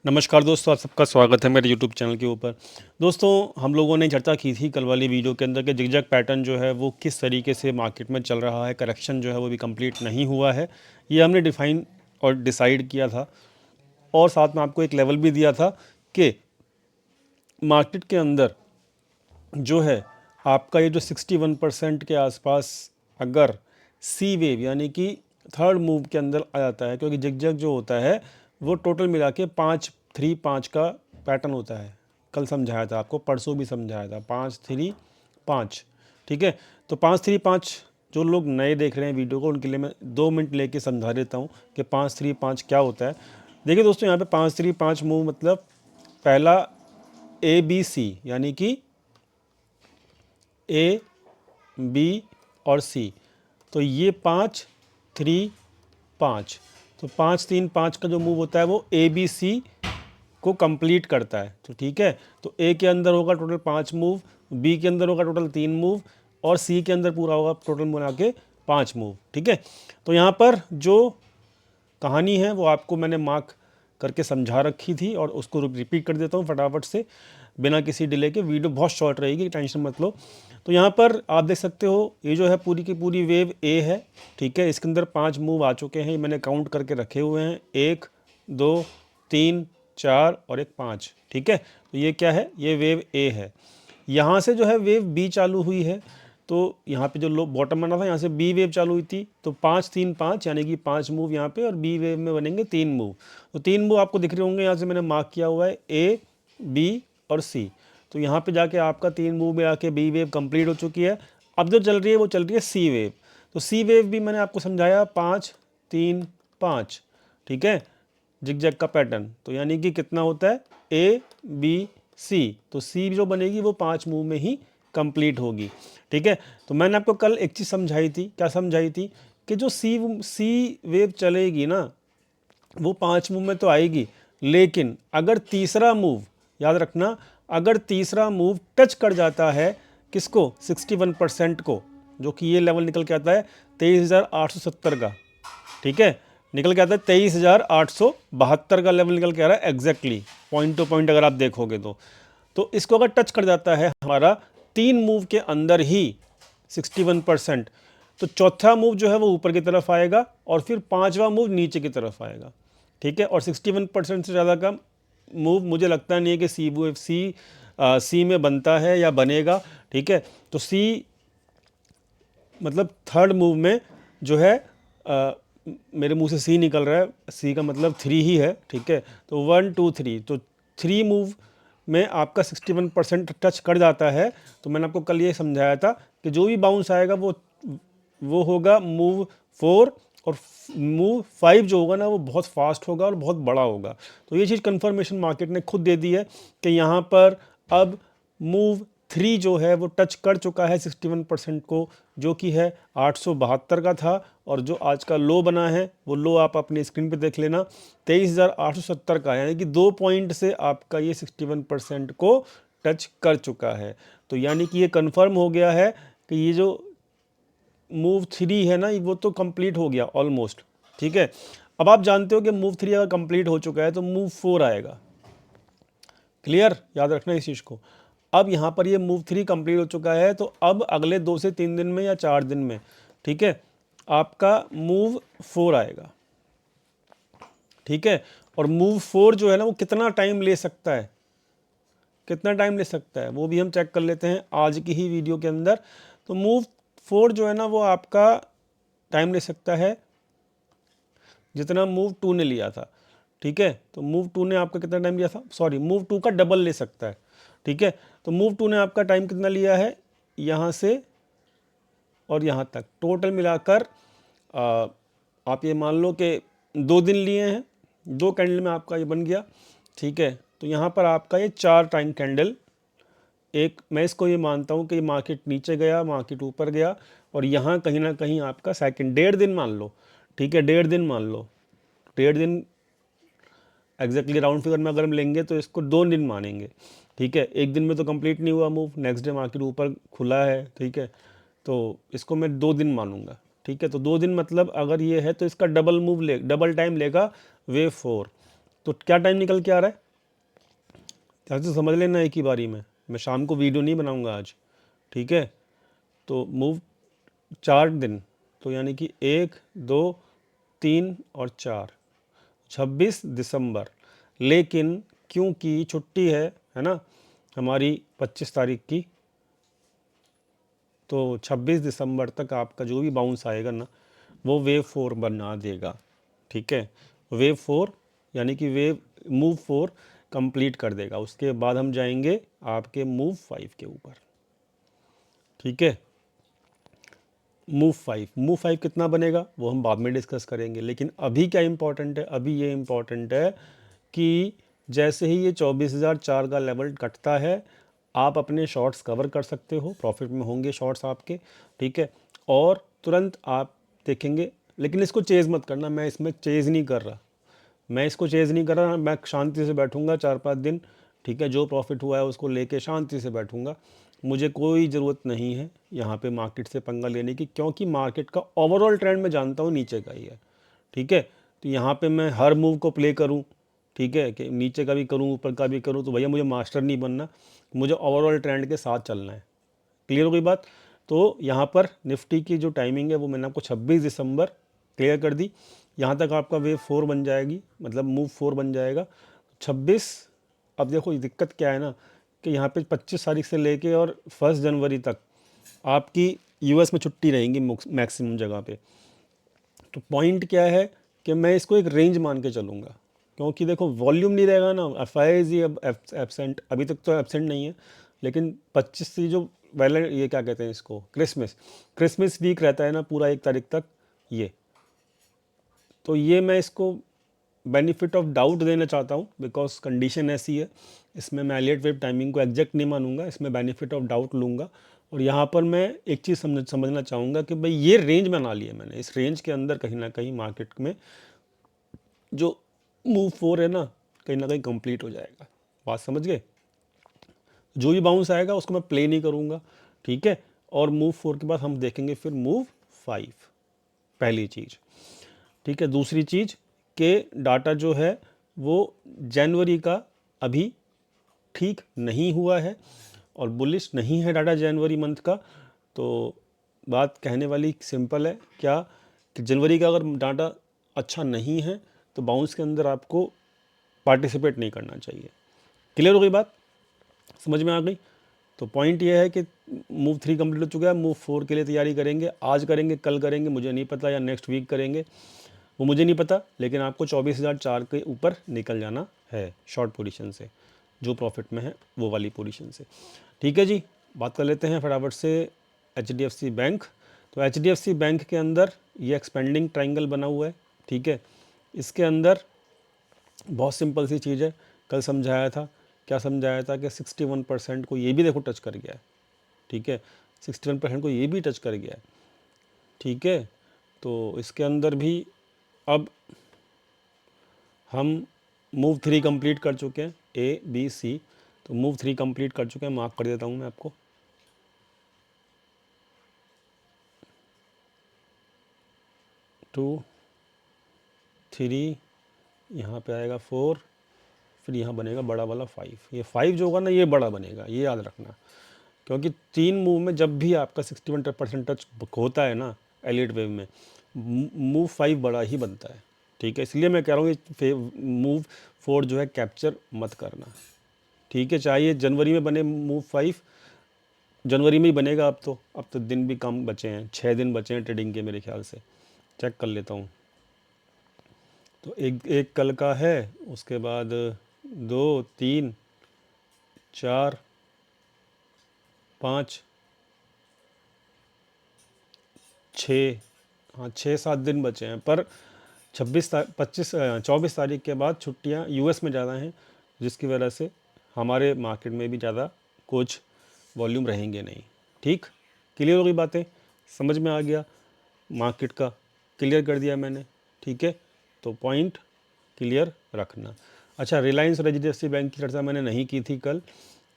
नमस्कार दोस्तों, आप सबका स्वागत है मेरे यूट्यूब चैनल के ऊपर। दोस्तों, हम लोगों ने चर्चा की थी कल वाली वीडियो के अंदर कि जिगजैग पैटर्न जो है वो किस तरीके से मार्केट में चल रहा है, करेक्शन जो है वो भी कंप्लीट नहीं हुआ है। ये हमने डिफ़ाइन और डिसाइड किया था और साथ में आपको एक लेवल भी दिया था कि मार्केट के अंदर जो है आपका ये जो 61% के आसपास अगर सी वेव यानी कि थर्ड मूव के अंदर आ जाता है, क्योंकि जिगजैग जो होता है वो टोटल मिला के 5-3-5 का पैटर्न होता है। कल समझाया था आपको, परसों भी समझाया था 5-3-5। ठीक है, तो 5-3-5 जो लोग नए देख रहे हैं वीडियो को उनके लिए मैं 2 मिनट लेके समझा देता हूँ कि 5-3-5 क्या होता है। देखिए दोस्तों, यहाँ पे 5-3-5 मूव मतलब पहला ABC यानी कि ए, बी और सी, तो ये 5-3-5, तो 5-3-5 का जो मूव होता है वो ABC को कंप्लीट करता है। तो ठीक है, तो ए के अंदर होगा टोटल 5 मूव, बी के अंदर होगा टोटल 3 मूव और सी के अंदर पूरा होगा टोटल मिला के 5 मूव। ठीक है, तो यहाँ पर जो कहानी है वो आपको मैंने मार्क करके समझा रखी थी और उसको रिपीट कर देता हूँ फटाफट से बिना किसी डिले के। वीडियो बहुत शॉर्ट रहेगी, टेंशन मत लो। तो यहाँ पर आप देख सकते हो ये जो है पूरी की पूरी वेव ए है। ठीक है, इसके अंदर 5 मूव आ चुके हैं, मैंने काउंट करके रखे हुए हैं, 1 2 3 4 और एक 5। ठीक है, तो ये क्या है, ये वेव ए है। यहाँ से जो है वेव बी चालू हुई है, तो यहाँ पे जो लो बॉटम बना था यहाँ से बी वेव चालू हुई थी, तो 5-3-5 यानी कि 5 मूव यहाँ पे और बी वेव में बनेंगे 3 मूव। तो 3 मूव आपको दिख रहे होंगे, यहाँ से मैंने मार्क किया हुआ है ए, बी और सी। तो यहाँ पे जाके आपका 3 मूव में आके बी वेव कंप्लीट हो चुकी है। अब जो चल रही है वो चल रही है सी वेव। तो सी वेव भी मैंने आपको समझाया 5-3-5। ठीक है, जिगजैग का पैटर्न, तो यानी कि कितना होता है ए, बी, सी, तो सी जो बनेगी वो 5 मूव में ही कंप्लीट होगी। ठीक है, तो मैंने आपको कल एक चीज़ समझाई थी, क्या समझाई थी कि जो सी वेव चलेगी ना वो 5 मूव में तो आएगी, लेकिन अगर तीसरा मूव, याद रखना, अगर तीसरा मूव टच कर जाता है किसको, 61% को, जो कि ये लेवल निकल के आता है 23,870 का। ठीक है, निकल के आता है 23,872 का लेवल निकल के आ रहा है एग्जैक्टली, पॉइंट टू पॉइंट अगर आप देखोगे तो इसको अगर टच कर जाता है हमारा 3 मूव के अंदर ही 61%, तो चौथा मूव जो है वो ऊपर की तरफ आएगा और फिर पांचवा मूव नीचे की तरफ आएगा। ठीक है, और 61% से ज़्यादा का मूव मुझे लगता नहीं है कि सी में बनता है या बनेगा। ठीक है, तो सी मतलब थर्ड मूव में जो है मेरे मुंह से सी निकल रहा है, सी का मतलब 3 ही है। ठीक है, तो 1 2 3, तो 3 मूव में आपका 61% टच कर जाता है। तो मैंने आपको कल ये समझाया था कि जो भी बाउंस आएगा वो होगा मूव 4, और मूव 5 जो होगा ना वो बहुत फास्ट होगा और बहुत बड़ा होगा। तो ये चीज़ कंफर्मेशन मार्केट ने खुद दे दी है कि यहाँ पर अब मूव 3 जो है वो टच कर चुका है 61% को, जो कि है 872 का था, और जो आज का लो बना है वो लो आप अपनी स्क्रीन पे देख लेना 23,870 का, यानी कि 2 पॉइंट से आपका ये 61% को टच कर चुका है। तो यानी कि ये कंफर्म हो गया है कि ये जो मूव 3 है ना वो तो कंप्लीट हो गया ऑलमोस्ट। ठीक है, अब आप जानते हो कि मूव 3 अगर कंप्लीट हो चुका है तो मूव 4 आएगा। क्लियर, याद रखना इस चीज़ को। अब यहाँ पर ये मूव 3 कंप्लीट हो चुका है, तो अब अगले 2 से 3 दिन में या 4 दिन में, ठीक है, आपका मूव 4 आएगा। ठीक है, और मूव 4 जो है ना वो कितना टाइम ले सकता है, कितना टाइम ले सकता है वो भी हम चेक कर लेते हैं आज की ही वीडियो के अंदर। तो मूव 4 जो है ना वो आपका टाइम ले सकता है जितना मूव 2 ने लिया था। ठीक है, तो मूव 2 ने आपका कितना टाइम लिया था, सॉरी, मूव 2 का डबल ले सकता है। ठीक है, तो मूव 2 ने आपका टाइम कितना लिया है, यहाँ से और यहाँ तक टोटल मिलाकर आप ये मान लो कि 2 दिन लिए हैं, 2 कैंडल में आपका ये बन गया। ठीक है, तो यहाँ पर आपका ये 4 टाइम कैंडल, एक मैं इसको ये मानता हूँ कि मार्केट नीचे गया, मार्केट ऊपर गया, और यहाँ कहीं ना कहीं आपका सेकंड 1.5 दिन मान लो। ठीक है, 1.5 दिन मान लो, 1.5 दिन एग्जैक्टली राउंड फिगर में अगर हम लेंगे तो इसको 2 दिन मानेंगे। ठीक है, एक दिन में तो कंप्लीट नहीं हुआ मूव, नेक्स्ट डे मार्केट ऊपर खुला है। ठीक है, तो इसको मैं 2 दिन मानूंगा। ठीक है, तो 2 दिन मतलब अगर ये है तो इसका डबल मूव ले, डबल टाइम लेगा वेव 4। तो क्या टाइम निकल के आ रहा है, ध्यान से समझ लेना एक ही बारी में, मैं शाम को वीडियो नहीं बनाऊंगा आज, ठीक है। तो मूव 4 दिन, तो यानी कि 1, 2, 3 और 4, 26 दिसंबर। लेकिन क्योंकि छुट्टी है ना हमारी 25 तारीख की, तो 26 दिसंबर तक आपका जो भी बाउंस आएगा ना वो वेव 4 बना देगा, ठीक है। वेव 4 यानी कि वेव मूव 4 कंप्लीट कर देगा। उसके बाद हम जाएंगे आपके मूव 5 के ऊपर, ठीक है। मूव 5 कितना बनेगा वो हम बाद में डिस्कस करेंगे, लेकिन अभी क्या इम्पोर्टेंट है, अभी ये इम्पोर्टेंट है कि जैसे ही ये 24,004 का लेवल कटता है आप अपने शॉर्ट्स कवर कर सकते हो, प्रॉफिट में होंगे शॉर्ट्स आपके, ठीक है। और तुरंत आप देखेंगे, लेकिन इसको चेज़ मत करना, मैं इसमें चेज़ नहीं कर रहा, मैं इसको चेज़ नहीं कर रहा, मैं शांति से बैठूंगा 4-5 दिन, ठीक है। जो प्रॉफिट हुआ है उसको लेके शांति से बैठूंगा, मुझे कोई ज़रूरत नहीं है यहाँ पे मार्केट से पंगा लेने की, क्योंकि मार्केट का ओवरऑल ट्रेंड मैं जानता हूँ नीचे का ही है, ठीक है। तो यहाँ पे मैं हर मूव को प्ले करूँ, ठीक है, कि नीचे का भी करूँ ऊपर का भी करूँ, तो भैया मुझे मास्टर नहीं बनना, मुझे ओवरऑल ट्रेंड के साथ चलना है। क्लियर हो गई बात। तो यहाँ पर निफ्टी की जो टाइमिंग है वो मैंने आपको 26 दिसंबर क्लियर कर दी। यहाँ तक आपका वेव 4 बन जाएगी, मतलब मूव 4 बन जाएगा 26। अब देखो ये दिक्कत क्या है ना कि यहाँ पे 25 तारीख से लेके और 1 जनवरी तक आपकी यूएस में छुट्टी रहेंगी मैक्सिमम जगह पे। तो पॉइंट क्या है कि मैं इसको एक रेंज मान के चलूँगा, क्योंकि देखो वॉल्यूम नहीं रहेगा ना, एफआईआई ही अब एबसेंट, अभी तक तो एबसेंट नहीं है, लेकिन 25 से जो वैलेंट ये क्या कहते हैं इसको, क्रिसमस वीक रहता है ना पूरा 1 तारीख तक ये, तो ये मैं इसको बेनिफिट ऑफ डाउट देना चाहता हूँ, बिकॉज कंडीशन ऐसी है, इसमें मैं एलियट वेव टाइमिंग को एग्जैक्ट नहीं मानूंगा, इसमें बेनिफिट ऑफ डाउट लूँगा। और यहाँ पर मैं एक चीज़ समझना चाहूँगा कि भाई ये रेंज बना ली है मैंने, इस रेंज के अंदर कहीं ना कहीं मार्केट में जो मूव 4 है ना कहीं कंप्लीट हो जाएगा। बात समझ गए, जो भी बाउंस आएगा उसको मैं प्ले नहीं करूँगा, ठीक है। और मूव 4 के बाद हम देखेंगे फिर मूव 5, पहली चीज़, ठीक है। दूसरी चीज़ के डाटा जो है वो जनवरी का अभी ठीक नहीं हुआ है और बुलिश नहीं है डाटा जनवरी मंथ का। तो बात कहने वाली सिंपल है क्या कि जनवरी का अगर डाटा अच्छा नहीं है तो बाउंस के अंदर आपको पार्टिसिपेट नहीं करना चाहिए। क्लियर हो गई बात, समझ में आ गई। तो पॉइंट ये है कि मूव 3 कंप्लीट हो चुका है, मूव 4 के लिए तैयारी करेंगे, आज करेंगे कल करेंगे मुझे नहीं पता, या नेक्स्ट वीक करेंगे वो मुझे नहीं पता, लेकिन आपको 24,004 के ऊपर निकल जाना है शॉर्ट पोजीशन से, जो प्रॉफिट में है वो वाली पोजीशन से, ठीक है जी। बात कर लेते हैं फटाफट से HDFC बैंक। तो HDFC बैंक के अंदर ये एक्सपेंडिंग ट्रायंगल बना हुआ है, ठीक है। इसके अंदर बहुत सिंपल सी चीज़ है, कल समझाया था, क्या समझाया था कि 61% को ये भी देखो टच कर गया है, ठीक है। 61% को ये भी टच कर गया है, ठीक है। तो इसके अंदर भी अब हम मूव 3 कंप्लीट कर चुके हैं, ABC। तो मूव 3 कंप्लीट कर चुके हैं, मार्क कर देता हूँ मैं आपको। 2, 3, यहाँ पे आएगा 4, फिर यहाँ बनेगा बड़ा वाला 5। ये 5 जो होगा ना ये बड़ा बनेगा, ये याद रखना, क्योंकि 3 मूव में जब भी आपका 61% टच होता है ना एलियट वेव में, मूव 5 बड़ा ही बनता है, ठीक है। इसलिए मैं कह रहा हूँ मूव 4 जो है कैप्चर मत करना, ठीक है। चाहिए जनवरी में बने मूव 5, जनवरी में ही बनेगा। अब तो दिन भी कम बचे हैं, 6 दिन बचे हैं ट्रेडिंग के मेरे ख्याल से, चेक कर लेता हूँ। तो एक कल का है, उसके बाद 2, 3, 4, 5, 6, हाँ 6-7 दिन बचे हैं। पर 24 तारीख के बाद छुट्टियां यूएस में ज़्यादा हैं, जिसकी वजह से हमारे मार्केट में भी ज़्यादा कुछ वॉल्यूम रहेंगे नहीं, ठीक। क्लियर हो गई बातें, समझ में आ गया, मार्केट का क्लियर कर दिया मैंने, ठीक है। तो पॉइंट क्लियर रखना। अच्छा, रिलायंस और HDFC बैंक की चर्चा मैंने नहीं की थी कल,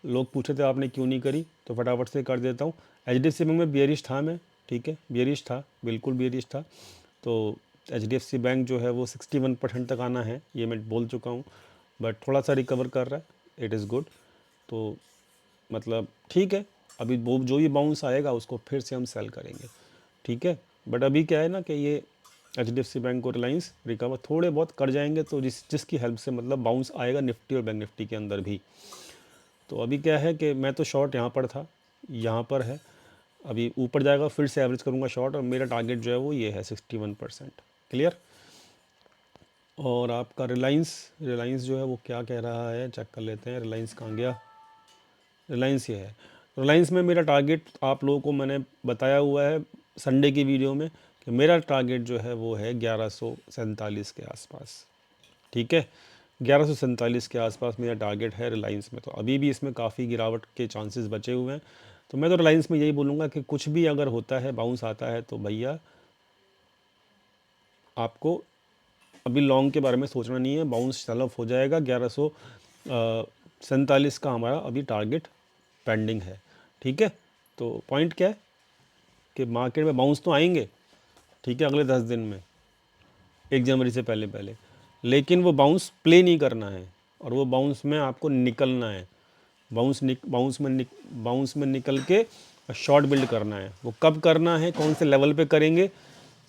लोग पूछे थे आपने क्यों नहीं करी, तो फटाफट से कर देता हूँ। HDFC बैंक में बियरिश था मैं, ठीक है, बियरिश था, बिल्कुल बियरिश था। तो HDFC बैंक जो है वो 61% तक आना है, ये मैं बोल चुका हूँ, बट थोड़ा सा रिकवर कर रहा है, इट इज़ गुड। तो मतलब ठीक है, अभी वो जो भी बाउंस आएगा उसको फिर से हम सेल करेंगे, ठीक है। बट अभी क्या है ना कि ये HDFC बैंक और रिलायंस रिकवर थोड़े बहुत कर जाएंगे, तो जिसकी हेल्प से मतलब बाउंस आएगा निफ्टी और बैंक निफ्टी के अंदर भी। तो अभी क्या है कि मैं तो शॉर्ट यहाँ पर था, यहाँ पर है, अभी ऊपर जाएगा फिर से एवरेज करूँगा शॉर्ट, और मेरा टारगेट जो है वो ये है 61%। क्लियर। और आपका रिलायंस जो है वो क्या कह रहा है, चेक कर लेते हैं। रिलायंस कहाँ गया, रिलायंस ये है। रिलायंस में मेरा टारगेट आप लोगों को मैंने बताया हुआ है संडे की वीडियो में कि मेरा टारगेट जो है वो है 1147 के आसपास, ठीक है। 1147 के आसपास मेरा टारगेट है रिलायंस में। तो अभी भी इसमें काफ़ी गिरावट के चांसेस बचे हुए हैं, तो मैं तो रिलायंस में यही बोलूँगा कि कुछ भी अगर होता है, बाउंस आता है, तो भैया आपको अभी लॉन्ग के बारे में सोचना नहीं है, बाउंस सेल ऑफ हो जाएगा। 1147 का हमारा अभी टारगेट पेंडिंग है, ठीक है। तो पॉइंट क्या है कि मार्केट में बाउंस तो आएंगे, ठीक है, अगले 10 दिन में, 1 जनवरी से पहले पहले, लेकिन वो बाउंस प्ले नहीं करना है, और वो बाउंस में आपको निकलना है। बाउंस में निकल के शॉर्ट बिल्ड करना है। वो कब करना है, कौन से लेवल पे करेंगे,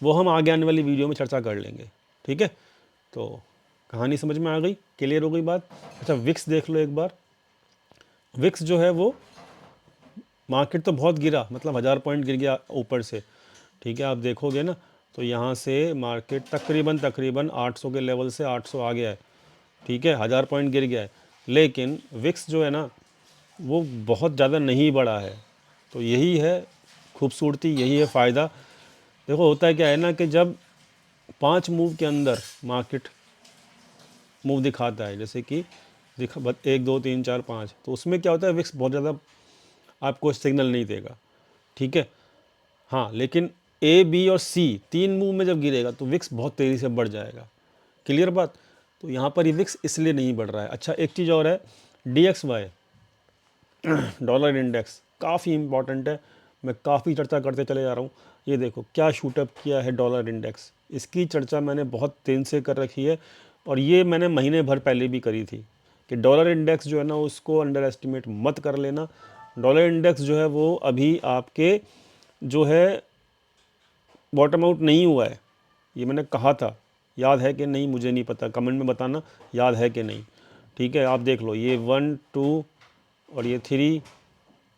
वो हम आगे आने वाली वीडियो में चर्चा कर लेंगे, ठीक है। तो कहानी समझ में आ गई, क्लियर हो गई बात। अच्छा, विक्स देख लो एक बार। विक्स जो है वो मार्केट तो बहुत गिरा, मतलब 1000 पॉइंट गिर गया ऊपर से, ठीक है। आप देखोगे ना तो यहाँ से मार्केट तकरीबन 800 के लेवल से 800 आ गया है, ठीक है, 1000 पॉइंट गिर गया है, लेकिन विक्स जो है ना वो बहुत ज़्यादा नहीं बढ़ा है। तो यही है खूबसूरती, यही है फ़ायदा। देखो होता है क्या है ना कि जब 5 मूव के अंदर मार्केट मूव दिखाता है, जैसे कि 1 2 3 4 5, तो उसमें क्या होता है, विक्स बहुत ज़्यादा आपको सिग्नल नहीं देगा, ठीक है। हाँ, लेकिन A B और C 3 मूव में जब गिरेगा तो विक्स बहुत तेज़ी से बढ़ जाएगा। क्लियर बात। तो यहाँ पर ये विक्स इसलिए नहीं बढ़ रहा है। अच्छा, एक चीज़ और है, DXY डॉलर इंडेक्स काफ़ी इंपॉर्टेंट है, मैं काफ़ी चर्चा करते चले जा रहा हूँ। ये देखो क्या शूटअप किया है डॉलर इंडेक्स, इसकी चर्चा मैंने बहुत तेज़ से कर रखी है, और ये मैंने महीने भर पहले भी करी थी कि डॉलर इंडेक्स जो है ना उसको अंडर एस्टिमेट मत कर लेना। डॉलर इंडेक्स जो है वो अभी आपके जो है बॉटम आउट नहीं हुआ है, ये मैंने कहा था, याद है कि नहीं मुझे नहीं पता, कमेंट में बताना याद है कि नहीं, ठीक है। आप देख लो, ये 1 2 और ये 3,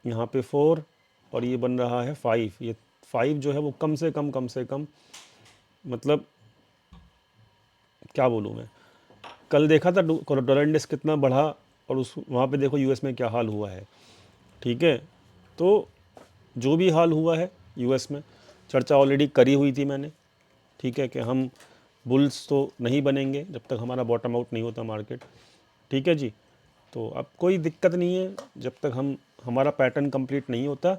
यहाँ पे 4, और ये बन रहा है 5। ये 5 जो है वो कम से कम मतलब क्या बोलूँ मैं, कल देखा था डॉलर इंडेक्स कितना बढ़ा, और उस वहाँ पे देखो यूएस में क्या हाल हुआ है, ठीक है। तो जो भी हाल हुआ है यूएस में, चर्चा ऑलरेडी करी हुई थी मैंने, ठीक है, कि हम बुल्स तो नहीं बनेंगे जब तक हमारा बॉटम आउट नहीं होता मार्केट, ठीक है जी। तो अब कोई दिक्कत नहीं है, जब तक हमारा पैटर्न कंप्लीट नहीं होता,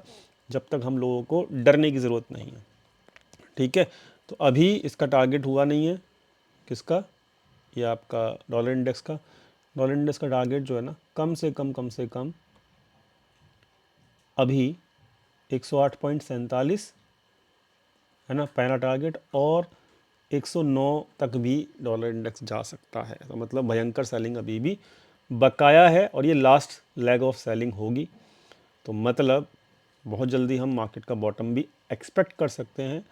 जब तक हम लोगों को डरने की ज़रूरत नहीं है, ठीक है। तो अभी इसका टारगेट हुआ नहीं है, किसका, ये आपका डॉलर इंडेक्स का। डॉलर इंडेक्स का टारगेट जो है ना कम से कम अभी 108.47 है ना पहला टारगेट, और 109 तक भी डॉलर इंडेक्स जा सकता है। तो मतलब भयंकर सेलिंग अभी भी बकाया है, और ये लास्ट लेग ऑफ सेलिंग होगी। तो मतलब बहुत जल्दी हम मार्केट का बॉटम भी एक्सपेक्ट कर सकते हैं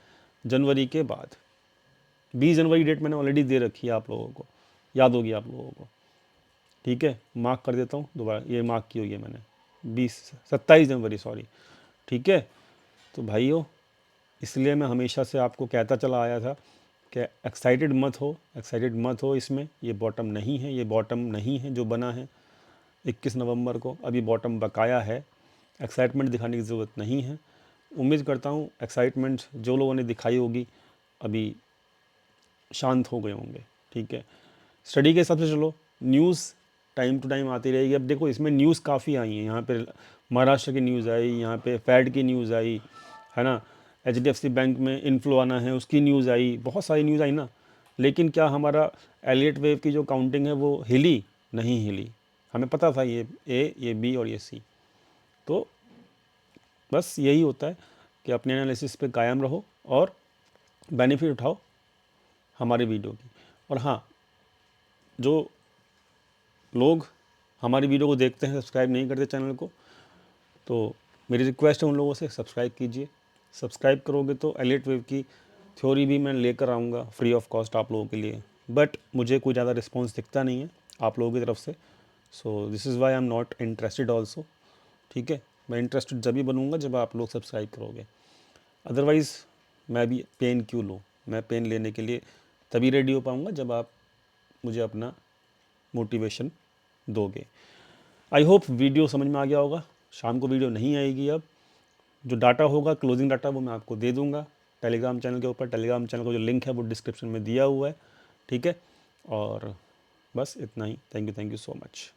जनवरी के बाद। 20 जनवरी डेट मैंने ऑलरेडी दे रखी है आप लोगों को, याद होगी आप लोगों को, ठीक है। मार्क कर देता हूँ दोबारा, ये मार्क की हुई है मैंने, 27 जनवरी सॉरी, ठीक है। तो भाइयों, इसलिए मैं हमेशा से आपको कहता चला आया था कि एक्साइटेड मत हो इसमें, ये बॉटम नहीं है, ये बॉटम नहीं है जो बना है 21 नवंबर को, अभी बॉटम बकाया है, एक्साइटमेंट दिखाने की ज़रूरत नहीं है। उम्मीद करता हूँ एक्साइटमेंट जो लोगों ने दिखाई होगी अभी शांत हो गए होंगे, ठीक है। स्टडी के हिसाब से चलो, न्यूज़ टाइम टू टाइम आती रहेगी। अब देखो इसमें न्यूज़ काफ़ी आई हैं, यहाँ पे महाराष्ट्र की न्यूज़ आई, यहाँ पे फैड की न्यूज़ आई, है ना, HDFC बैंक में इनफ्लो आना है उसकी न्यूज़ आई, बहुत सारी न्यूज़ आई ना। लेकिन क्या हमारा एलियट वेव की जो काउंटिंग है वो हिली? नहीं हिली। हमें पता था ये A, ये B और ये C। तो बस यही होता है कि अपने एनालिसिस पे कायम रहो और बेनिफिट उठाओ, हमारी वीडियो की। और हाँ, जो लोग हमारी वीडियो को देखते हैं, सब्सक्राइब नहीं करते चैनल को, तो मेरी रिक्वेस्ट है उन लोगों से, सब्सक्राइब कीजिए। सब्सक्राइब करोगे तो एलियट वेव की थ्योरी भी मैं लेकर आऊँगा फ्री ऑफ कॉस्ट आप लोगों के लिए, बट मुझे कोई ज़्यादा रिस्पॉन्स दिखता नहीं है आप लोगों की तरफ से, so this is why I am not interested also. ठीक है, मैं इंटरेस्टेड जब भी बनूंगा जब आप लोग सब्सक्राइब करोगे, अदरवाइज़ मैं भी पेन क्यों लूँ। मैं पेन लेने के लिए तभी रेडी हो पाऊँगा जब आप मुझे अपना मोटिवेशन दोगे। आई होप वीडियो समझ में आ गया होगा। शाम को वीडियो नहीं आएगी अब, जो डाटा होगा क्लोजिंग डाटा वो मैं आपको दे दूंगा टेलीग्राम चैनल के ऊपर। टेलीग्राम चैनल का जो लिंक है वो डिस्क्रिप्शन में दिया हुआ है। ठीक है, और बस इतना ही। Thank you so much.